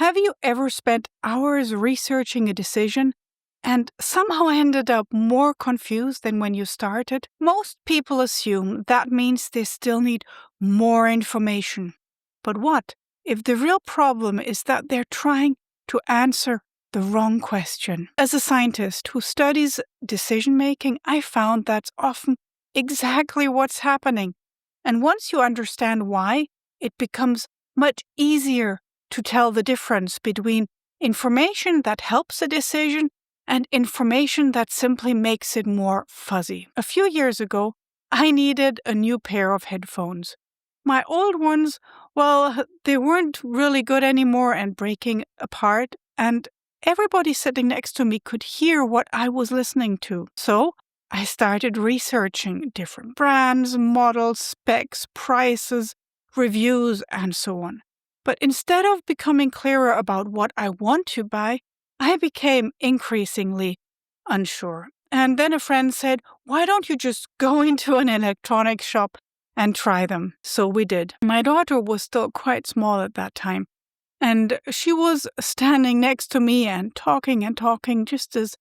Have you ever spent hours researching a decision and somehow ended up more confused than when you started? Most people assume that means they still need more information. But what if the real problem is that they're trying to answer the wrong question? As a scientist who studies decision-making, I found that's often exactly what's happening. And once you understand why, it becomes much easier to tell the difference between information that helps a decision and information that simply makes it more fuzzy. A few years ago, I needed a new pair of headphones. My old ones, well, they weren't really good anymore and breaking apart, and everybody sitting next to me could hear what I was listening to. So I started researching different brands, models, specs, prices, reviews, and so on. But instead of becoming clearer about what I want to buy, I became increasingly unsure. And then a friend said, "Why don't you just go into an electronics shop and try them?" So we did. My daughter was still quite small at that time, and she was standing next to me and talking just as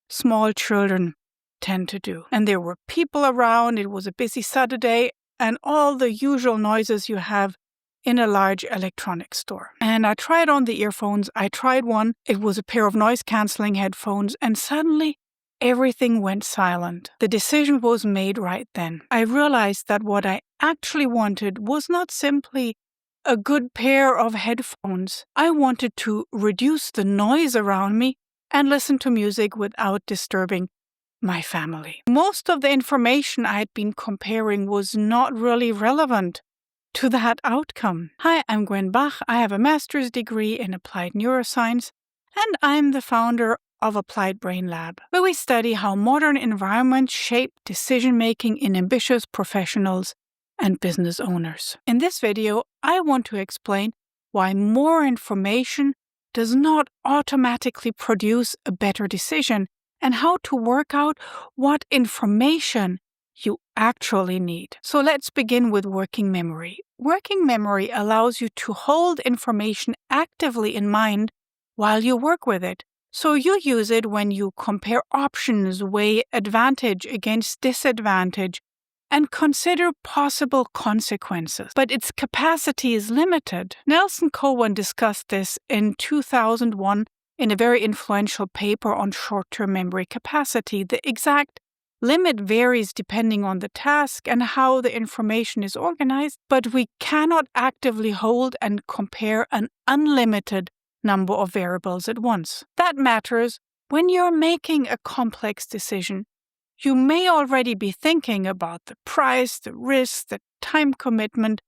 small children tend to do. And there were people around, it was a busy Saturday, and all the usual noises you have in a large electronics store. And I tried on the earphones. I tried one. It was a pair of noise-canceling headphones, and suddenly everything went silent. The decision was made right then. I realized that what I actually wanted was not simply a good pair of headphones. I wanted to reduce the noise around me and listen to music without disturbing my family. Most of the information I had been comparing was not really relevant to that outcome. Hi, I'm Gwen Bach. I have a master's degree in applied neuroscience, and I'm the founder of Applied Brain Lab, where we study how modern environments shape decision-making in ambitious professionals and business owners. In this video, I want to explain why more information does not automatically produce a better decision, and how to work out what information you actually need. So let's begin with working memory. Working memory allows you to hold information actively in mind while you work with it. So you use it when you compare options, weigh advantage against disadvantage, and consider possible consequences. But its capacity is limited. Nelson Cowan discussed this in 2001 in a very influential paper on short-term memory capacity. The exact limit varies depending on the task and how the information is organized, but we cannot actively hold and compare an unlimited number of variables at once. That matters when you're making a complex decision. You may already be thinking about the price, the risk, the time commitment,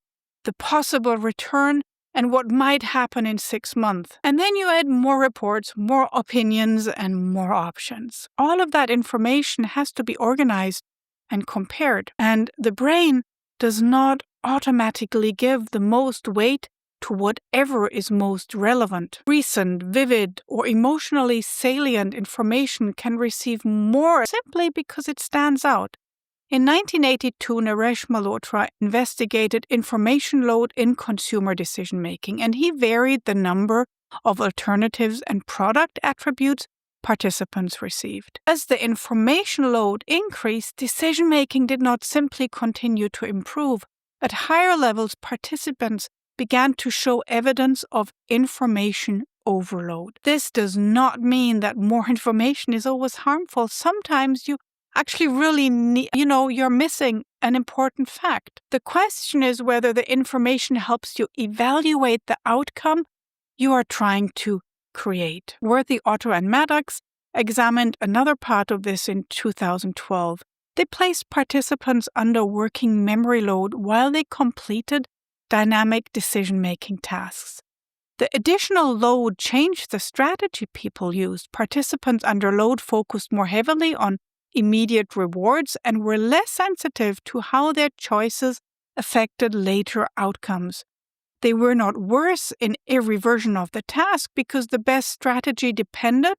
the possible return, and what might happen in 6 months. And then you add more reports, more opinions, and more options. All of that information has to be organized and compared. And the brain does not automatically give the most weight to whatever is most relevant. Recent, vivid, or emotionally salient information can receive more simply because it stands out. In 1982, Naresh Malhotra investigated information load in consumer decision-making, and he varied the number of alternatives and product attributes participants received. As the information load increased, decision-making did not simply continue to improve. At higher levels, participants began to show evidence of information overload. This does not mean that more information is always harmful. Sometimes you actually really need, you're missing an important fact. The question is whether the information helps you evaluate the outcome you are trying to create. Worthy, Otto, and Maddox examined another part of this in 2012. They placed participants under working memory load while they completed dynamic decision-making tasks. The additional load changed the strategy people used. Participants under load focused more heavily on immediate rewards and were less sensitive to how their choices affected later outcomes. They were not worse in every version of the task because the best strategy depended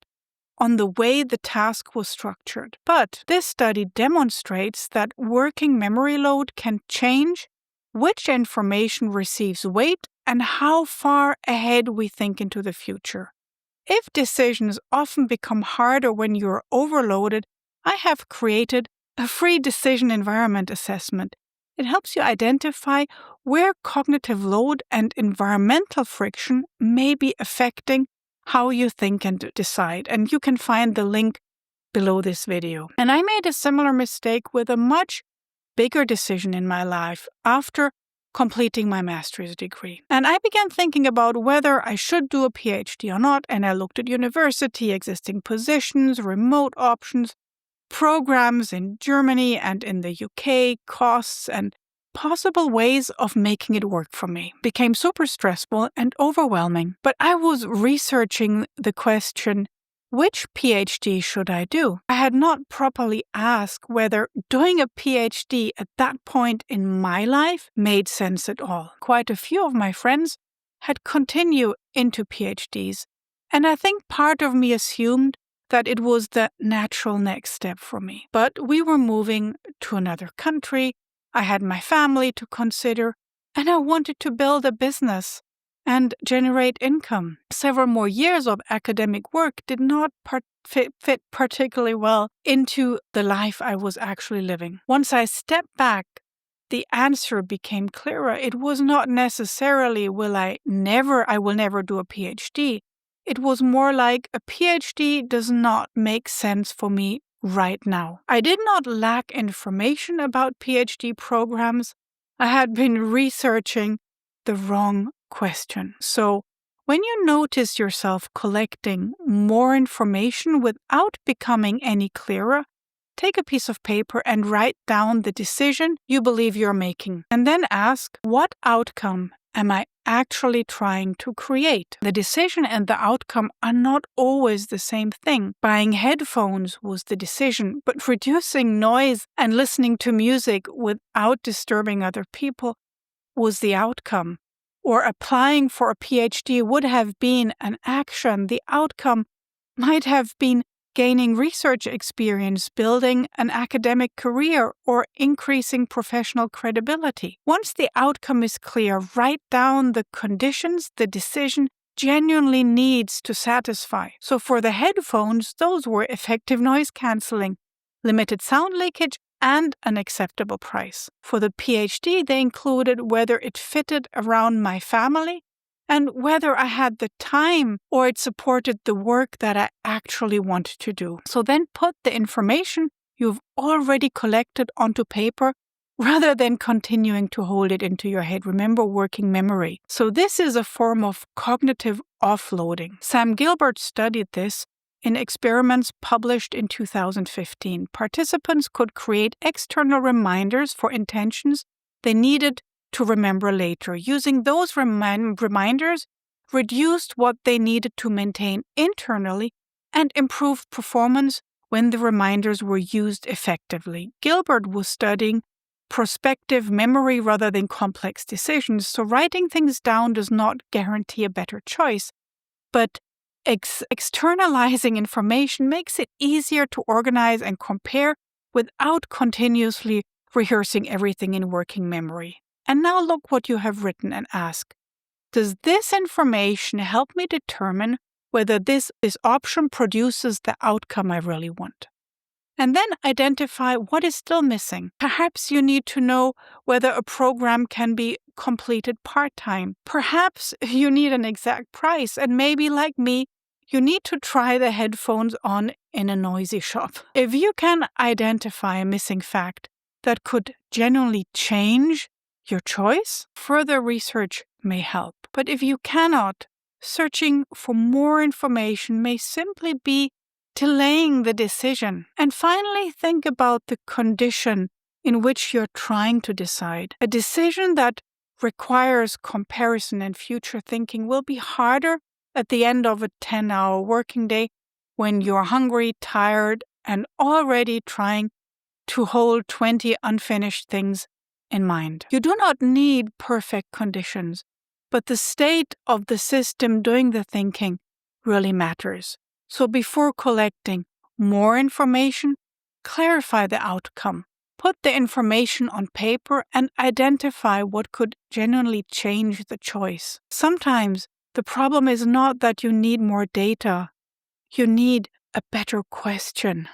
on the way the task was structured. But this study demonstrates that working memory load can change which information receives weight and how far ahead we think into the future. If decisions often become harder when you're overloaded, I have created a free decision environment assessment. It helps you identify where cognitive load and environmental friction may be affecting how you think and decide. And you can find the link below this video. And I made a similar mistake with a much bigger decision in my life after completing my master's degree. And I began thinking about whether I should do a PhD or not, and I looked at university, existing positions, remote options, programs in Germany and in the UK, costs, and possible ways of making it work for me. It became super stressful and overwhelming. But I was researching the question, which PhD should I do? I had not properly asked whether doing a PhD at that point in my life made sense at all. Quite a few of my friends had continued into PhDs, and I think part of me assumed that it was the natural next step for me. But we were moving to another country, I had my family to consider, and I wanted to build a business and generate income. Several more years of academic work did not fit particularly well into the life I was actually living. Once I stepped back, the answer became clearer. It was not necessarily I will never do a PhD. It was more like a PhD does not make sense for me right now. I did not lack information about PhD programs. I had been researching the wrong question. So when you notice yourself collecting more information without becoming any clearer, take a piece of paper and write down the decision you believe you're making. And then ask, what outcome am I actually trying to create? The decision and the outcome are not always the same thing. Buying headphones was the decision, but reducing noise and listening to music without disturbing other people was the outcome. Or applying for a PhD would have been an action. The outcome might have been gaining research experience, building an academic career, or increasing professional credibility. Once the outcome is clear, write down the conditions the decision genuinely needs to satisfy. So for the headphones, those were effective noise cancelling, limited sound leakage, and an acceptable price. For the PhD, they included whether it fitted around my family and whether I had the time or it supported the work that I actually wanted to do. So then put the information you've already collected onto paper rather than continuing to hold it into your head. Remember, working memory. So this is a form of cognitive offloading. Sam Gilbert studied this in experiments published in 2015. Participants could create external reminders for intentions they needed to remember later. Using those reminders reduced what they needed to maintain internally and improved performance when the reminders were used effectively. Gilbert was studying prospective memory rather than complex decisions, so writing things down does not guarantee a better choice, but externalizing information makes it easier to organize and compare without continuously rehearsing everything in working memory. And now look what you have written and ask, does this information help me determine whether this option produces the outcome I really want? And then identify what is still missing. Perhaps you need to know whether a program can be completed part-time. Perhaps you need an exact price, and maybe like me, you need to try the headphones on in a noisy shop. If you can identify a missing fact that could genuinely change your choice, further research may help. But if you cannot, searching for more information may simply be delaying the decision. And finally, think about the condition in which you're trying to decide. A decision that requires comparison and future thinking will be harder at the end of a 10-hour working day when you're hungry, tired, and already trying to hold 20 unfinished things in mind. You do not need perfect conditions, but the state of the system doing the thinking really matters. So before collecting more information, clarify the outcome. Put the information on paper and identify what could genuinely change the choice. Sometimes the problem is not that you need more data. You need a better question.